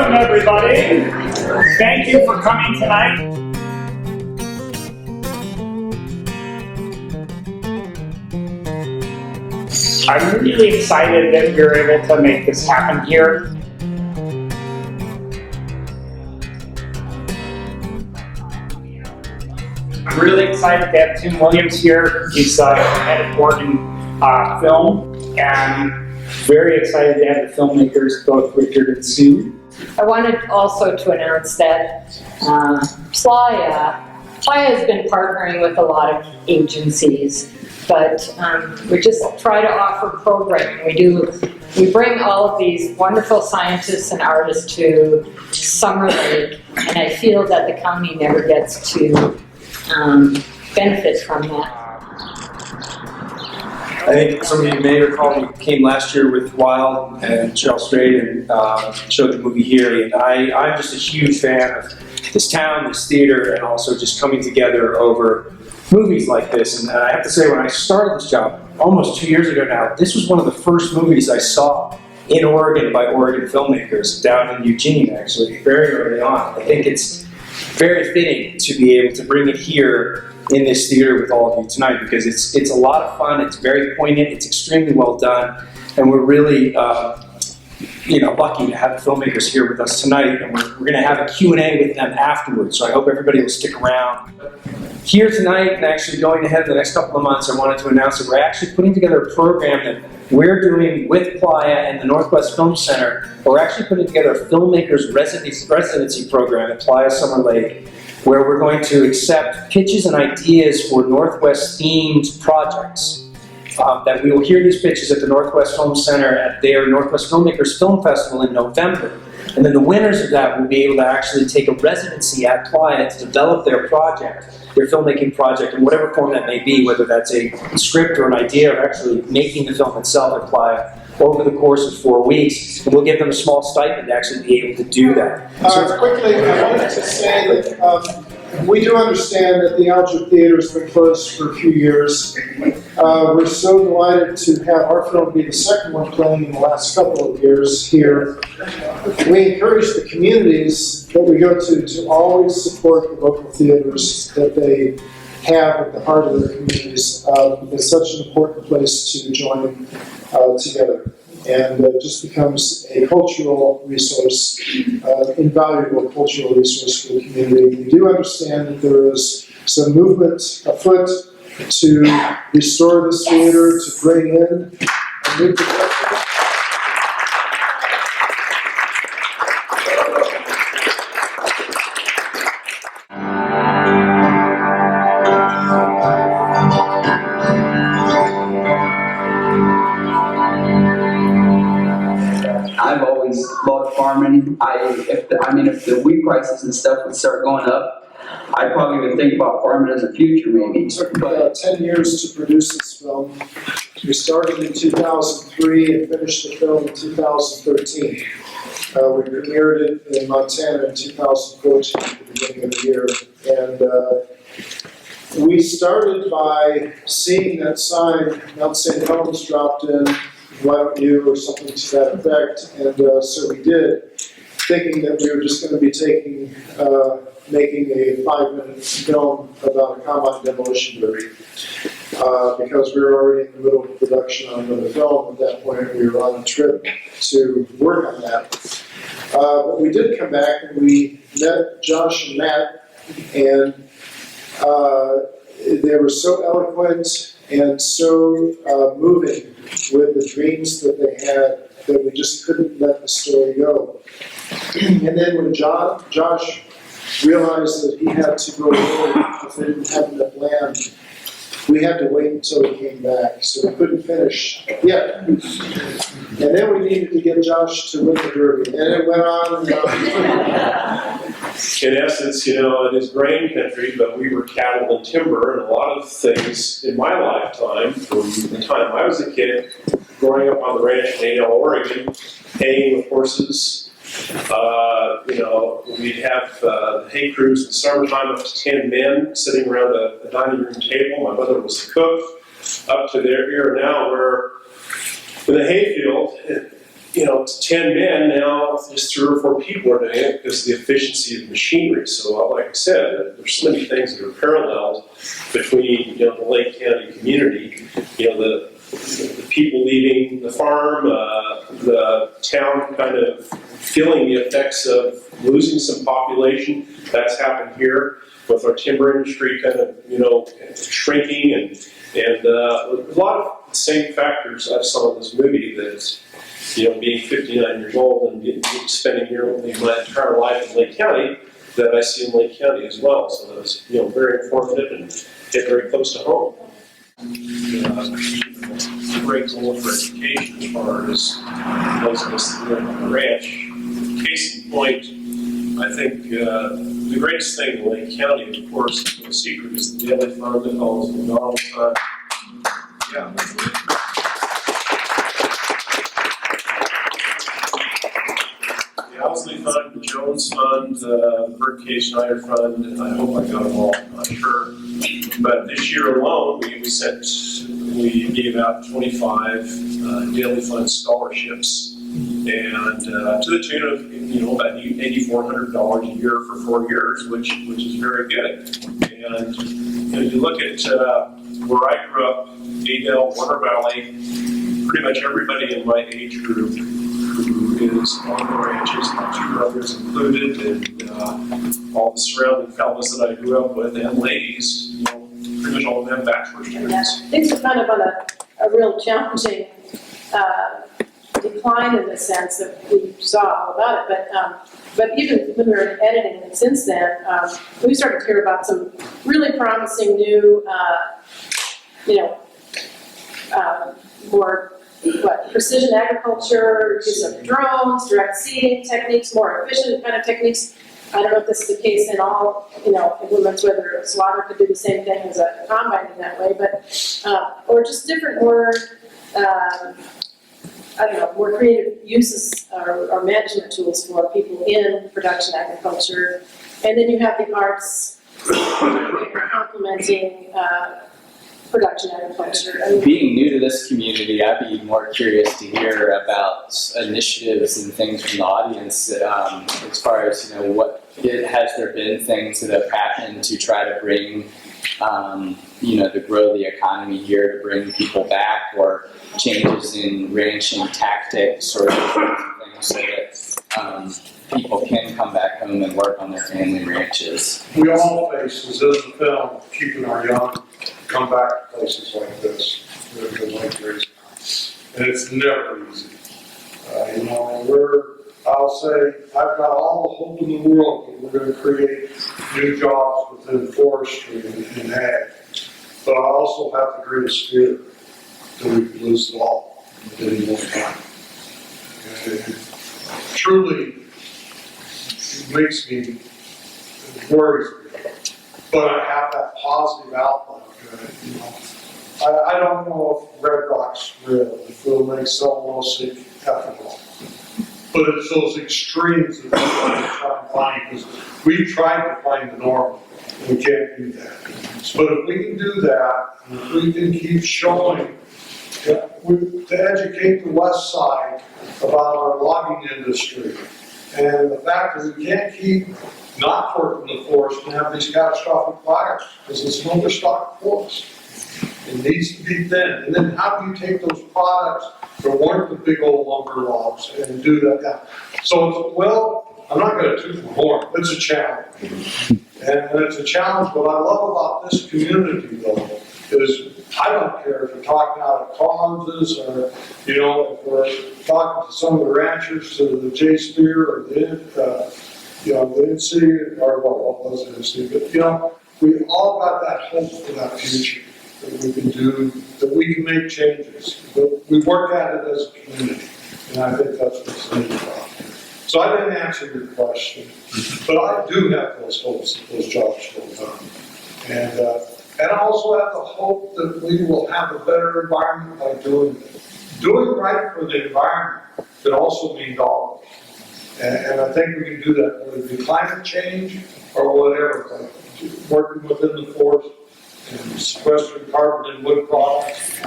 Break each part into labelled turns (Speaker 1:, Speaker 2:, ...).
Speaker 1: Welcome, everybody. Thank you for coming tonight. I'm really excited that we're able to make this happen here. I'm really excited to have Tim Williams here. He's head of Oregon Film, and very excited to have the filmmakers, both Richard and Sue.
Speaker 2: I wanted also to announce that Playa has been partnering with a lot of agencies, but we just try to offer programming. We bring all of these wonderful scientists and artists to Summer Lake, and I feel that the county never gets to benefit from that.
Speaker 3: I think some of you may recall we came last year with Wild and Cheryl Strait and showed the movie here. And I'm just a huge fan of this town, this theater, and also just coming together over movies like this. And I have to say, when I started this job almost 2 years ago now, this was one of the first movies I saw in Oregon by Oregon filmmakers down in Eugene, actually, very early on. I think it's very fitting to be able to bring it here in this theater with all of you tonight, because it's a lot of fun, it's very poignant, it's extremely well done, and we're really lucky to have the filmmakers here with us tonight, and we're going to have a Q&A with them afterwards, so I hope everybody will stick around. Here tonight, and actually going ahead in the next couple of months, I wanted to announce that we're actually putting together a program that we're doing with Playa and the Northwest Film Center. We're actually putting together a filmmakers residency program at Playa Summer Lake, where we're going to accept pitches and ideas for Northwest themed projects. That we will hear these pitches at the Northwest Film Center at their Northwest Filmmakers Film Festival in November. And then the winners of that will be able to actually take a residency at Playa to develop their project, their filmmaking project, in whatever form that may be, whether that's a script or an idea, or actually making the film itself at Playa over the course of 4 weeks. And we'll give them a small stipend to actually be able to do that.
Speaker 4: Quickly, I wanted to say that we do understand that the Alger Theater has been closed for a few years. We're so delighted to have our film be the second one playing in the last couple of years here. We encourage the communities that we go to always support the local theaters that they have at the heart of their communities. It's such an important place to join together. And it just becomes a cultural resource, invaluable cultural resource for the community. We do understand that there is some movement afoot to restore this theater, to bring in a new perspective.
Speaker 5: I've always loved farming. If the wheat prices and stuff would start going up, I probably would think about farming as a future, maybe.
Speaker 4: It took about 10 years to produce this film. We started in 2003 and finished the film in 2013. We premiered it in Montana in 2014 at the beginning of the year. And we started by seeing that sign, Mount St. Helens dropped in, why don't you, or something to that effect. And so we did, thinking that we were just going to be making a 5-minute film about a combine demolition derby. Because we were already in the middle of production on another film at that point. We were on a trip to work on that. But we did come back and we met Josh and Matt, and they were so eloquent and so moving with the dreams that they had that we just couldn't let the story go. And then when Josh realized that he had to go away because they didn't have enough land, we had to wait until he came back, so we couldn't finish yet. And then we needed to get Josh to win the derby, and it went on and on.
Speaker 6: In essence, it is grain country, but we were cattle and timber, and a lot of things in my lifetime, from the time I was a kid, growing up on the ranch in Adel, Oregon, haying with horses. We'd have hay crews in the summertime, up to 10 men sitting around a dining room table. My mother was the cook, up to their era now, where in the hayfield, to 10 men, now just 3 or 4 people are doing it because of the efficiency of the machinery. So like I said, there's so many things that are paralleled between, you know, the Lake County community, you know, the people leaving the farm, the town kind of feeling the effects of losing some population. That's happened here with our timber industry kind of, you know, shrinking and a lot of the same factors I saw in this movie that, you know, being 59 years old and spending nearly my entire life in Lake County, that I see in Lake County as well. So that was, you know, very informative and hit very close to home. It's a great goal for education as far as those of us that live on the ranch. Case in point, I think the greatest thing in Lake County, of course, no secret, is the daily fund that calls the McDonald Fund. Yeah. The Owsley Fund, the Jones Fund, the Bert K. Schneider Fund, and I hope I got them all, I'm not sure. But this year alone, we gave out 25 daily fund scholarships. And to the tune of, you know, about $8,400 a year for 4 years, which is very good. And you know, you look at where I grew up, Adel, Warner Valley, pretty much everybody in my age group who is on the ranches, my 2 brothers included, and all the surrounding fellows that I grew up with, and ladies, you know, pretty much all of them bachelor's degrees.
Speaker 7: Things are kind of on a real challenging decline in the sense that we saw all about it, but even when we were in editing and since then, we started to hear about some really promising new, you know, more precision agriculture, use of drones, direct seeding techniques, more efficient kind of techniques. I don't know if this is the case in all, you know, implements, whether a slaughter could do the same thing as a combine in that way, but, or just different, more, I don't know, more creative uses or management tools for people in production agriculture. And then you have the arts complementing production agriculture. I mean,
Speaker 8: being new to this community, I'd be more curious to hear about initiatives and things from the audience as far as, you know, has there been things that have happened to try to bring, you know, to grow the economy here, to bring people back, or changes in ranching tactics or things so that people can come back home and work on their family ranches?
Speaker 4: We all face, as in the film, keeping our young come back to places like this, like raising. And it's never easy. You know, I'll say, I've got all the hope in the world that we're going to create new jobs within forestry and ag. But I also have the greatest fear that we could lose it all at any one time. And it truly makes me, it worries me. But I have that positive outlook. You know, I don't know if Red Rock's real, if it'll make cellulosic ethanol. But it's those extremes that we're trying to find, because we've tried to find the normal, and we can't do that. But if we can do that, and if we can keep showing, to educate the West Side about our logging industry, and the fact that we can't keep not working the forest and have these catastrophic fires, because it's an overstocked forest. It needs to be thinned. And then how do you take those products that weren't the big old lumber logs and do that down? So, I'm not going to toot the horn. It's a challenge. And it's a challenge. What I love about this community, though, is I don't care if we're talking out of Collins's or, you know, if we're talking to some of the ranchers, to the J Spear or the, you know, the NC, or what was it, NC, but, you know, we all got that hope for that future, that we can do, that we can make changes. But we work at it as a community, and I think that's what's needed about it. So I didn't answer your question, but I do have those hopes that those jobs will be done. And I also have the hope that we will have a better environment by doing it. Doing right for the environment can also mean dollars. And I think we can do that, whether it be climate change or whatever, like working within the forest and sequestering carbon in wood products.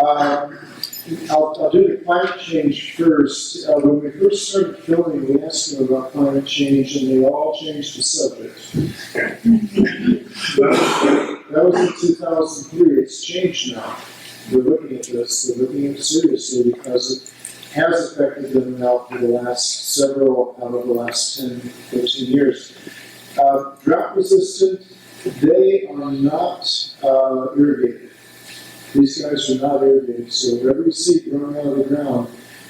Speaker 4: I'll do the climate change first. When we first started filming, we asked them about climate change, and they all changed the subject. That was in 2003. It's changed now. They're looking at this. They're looking at it seriously because it has affected them now for the last several out of the last 10, 15 years. Drought resistant, they are not irrigated. These guys are not irrigated, so every seed growing out of the ground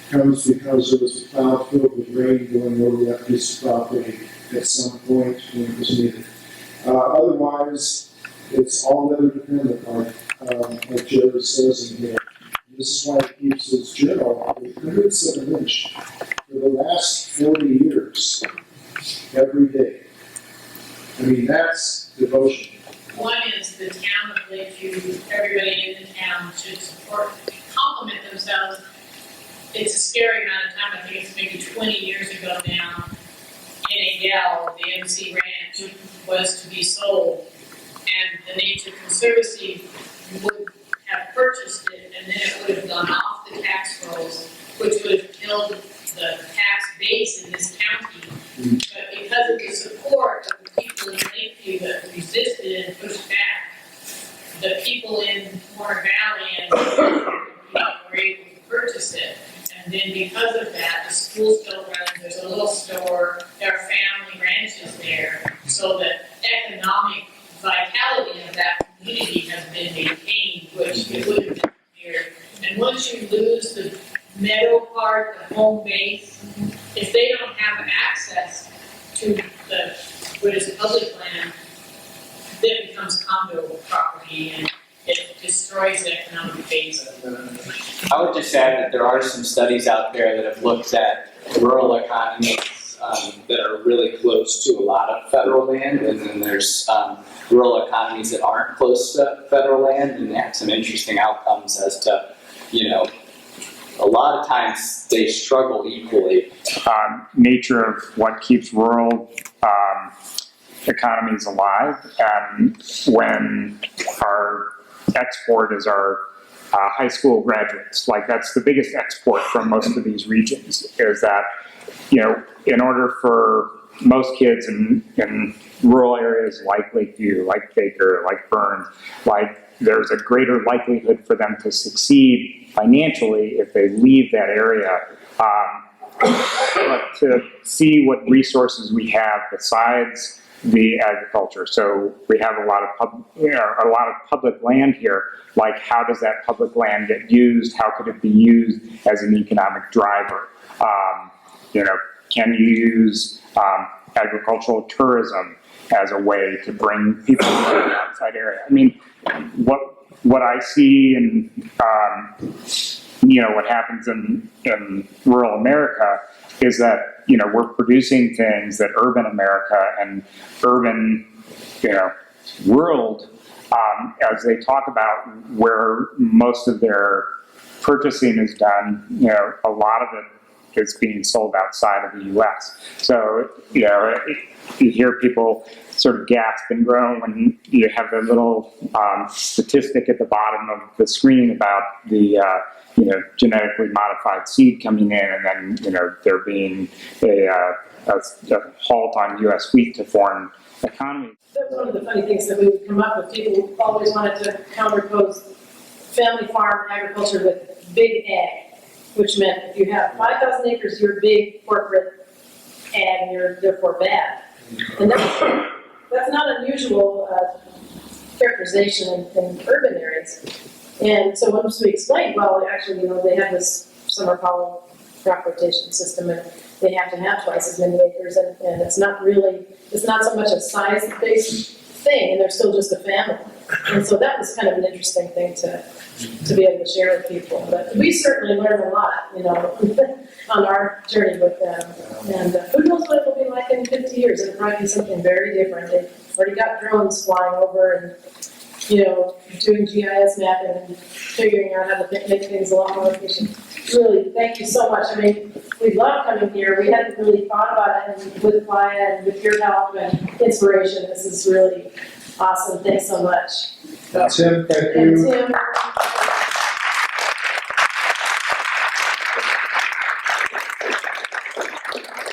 Speaker 4: comes because there was a cloud filled with rain going over that piece of property at some point when it was needed. Otherwise, it's all weather dependent, like Jerry says in here. This is why it keeps his journal with hundredths of an inch for the last 40 years, every day. I mean, that's devotion.
Speaker 9: One is the town of Lakeview, everybody in the town should support, compliment themselves. It's a scary amount of time, I think it's maybe 20 years ago now, in a Dell, the MC Ranch was to be sold. And the Nature Conservancy would have purchased it, and then it would have gone off the tax rolls, which would have killed the tax base in this county. But because of the support of the people in Lakeview that resisted and pushed back, the people in Warner Valley and were able to purchase it. And then because of that, the school still runs, there's a little store, there are family ranches there, so the economic vitality of that community has been maintained, which it would have been here. And once you lose the meadow part, the home base, if they don't have access to what is public land, then it becomes condo property and it destroys the economic base.
Speaker 8: I would just add that there are some studies out there that have looked at rural economies that are really close to a lot of federal land, and then there's rural economies that aren't close to federal land, and they have some interesting outcomes as to, a lot of times they struggle equally.
Speaker 1: Nature of what keeps rural economies alive, and when our export is our high school graduates, like that's the biggest export from most of these regions, is that, in order for most kids in rural areas like Lakeview, like Baker, like Burns, there's a greater likelihood for them to succeed financially if they leave that area. But to see what resources we have besides the agriculture. So we have a lot of public land here. Like, how does that public land get used? How could it be used as an economic driver? Can you use agricultural tourism as a way to bring people to the outside area? I mean, what I see and what happens in rural America is that we're producing things that urban America and urban world, as they talk about where most of their purchasing is done, a lot of it is being sold outside of the U.S. So, you hear people sort of gasp and groan when you have the little statistic at the bottom of the screen about the, genetically modified seed coming in, and then, there being a halt on U.S. wheat to foreign economies.
Speaker 7: That's one of the funny things that we would come up with. People always wanted to counterpose family farm agriculture with big ag, which meant if you have 5,000 acres, you're big, corporate, and you're therefore bad. And that's not unusual characterization in urban areas. And so once we explained, well, actually, they have this summer column crop rotation system, and they have to have twice as many acres, and it's not so much a size-based thing, and they're still just a family. And so that was kind of an interesting thing to be able to share with people. But we certainly learned a lot, on our journey with them. And who knows what it will be like in 50 years. It'll probably be something very different. They've already got drones flying over and, doing GIS mapping and figuring out how to make things a lot more efficient. Really, thank you so much. I mean, we love coming here. We hadn't really thought about it, and with Maya and with your help and inspiration, this is really awesome. Thanks so much.
Speaker 4: Tim, thank
Speaker 7: And
Speaker 4: you.
Speaker 7: Tim. you.